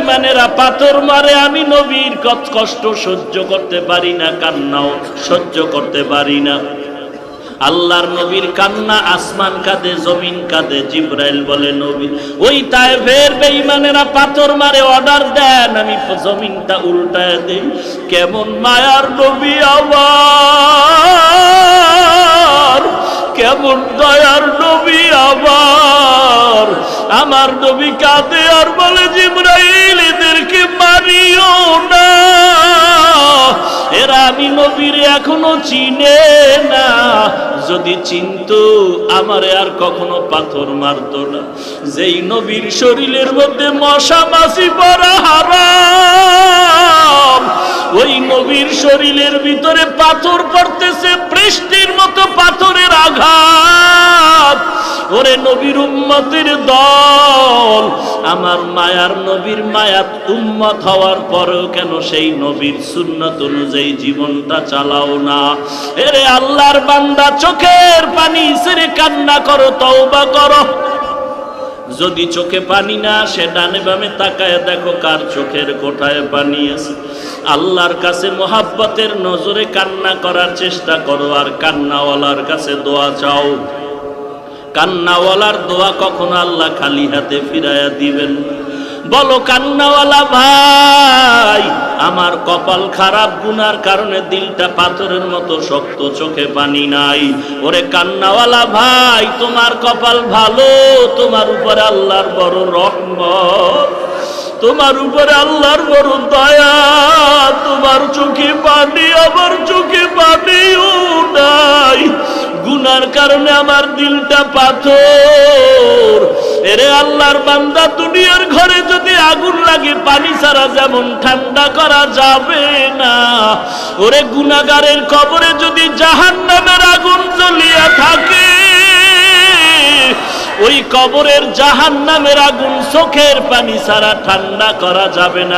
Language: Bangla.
বেঈমানেরা পাথর মারে, আমি নবীর কষ্ট সহ্য করতে পারি না, কান্নাও সহ্য করতে পারি না। আল্লাহর নবীর কান্না, আসমান কাঁদে, জমিন কাঁদে। জিবরাইল বলে নবী, ওই তায়েফের বেঈমানেরা পাথর মারে, অর্ডার দেন আমি জমিনটা উল্টায় দেই। কেমন মায়ার নবী আমার, কেমন দয়ার নবী আমার। আমার নবী কাঁদে আর বলে, জিবরাইল এদেরকে মারিও না, এরা আমি নবীর এখনো চিনে না। যদি চিনতো আমারে আর কখনো পাথর মারতো না। যেই নবীর শরীরের মধ্যে মশা মাছি পড়া হারাম, ওই নবীর শরীরের ভিতরে পাথর পড়তেছে, বৃষ্টির মতো পাথরের আঘাত। ওরে নবীর উম্মতের দল, আমার মায়ার নবীর মায়াত উম্মত হওয়ার পরেও কেন সেই নবীর সুন্নাত অনুযায়ী জীবনটা চালাও না? এরে আল্লাহর বান্দা, চোখের পানি ছেড়ে কান্না করো, তওবা করো। যদি চোখে পানি না আসে, ডানে বামে তাকায় দেখো কার চোখের কোঠায় পানি আছে। আল্লাহর কাছে মোহাব্বতের নজরে কান্না করার চেষ্টা করো, আর কান্নাওয়ালার কাছে দোয়া চাও। কান্নাওয়ালার দোয়া কখনো আল্লাহ খালি হাতে ফিরাইয়া দিবেন। বলো, কান্নাওয়ালা ভাই, আমার কপাল খারাপ, গুনার কারণে দিলটা পাথরের মতো শক্ত, চোখে পানি নাই। ওরে কান্নাওয়ালা ভাই, তোমার কপাল ভালো, তোমার উপরে আল্লাহর বড় রহমত, তোমার উপরে আল্লাহর বড় দয়া। তোমার চোখে পানি, আমার চোখে পানিও নাই, গুনার কারণে আমার দিলটা পাথর। এরে আল্লাহর বান্দা, দুনিয়ার ঘরে যদি আগুন লাগে, পানি ছাড়া যেমন ঠান্ডা করা যাবে না, ওরে গুনাহগারের কবরে যদি জাহান্নামের আগুন জ্বলিয়া থাকে, ওই কবরের জাহান্নামের আগুন চোখের পানি ছাড়া ঠান্ডা করা যাবে না।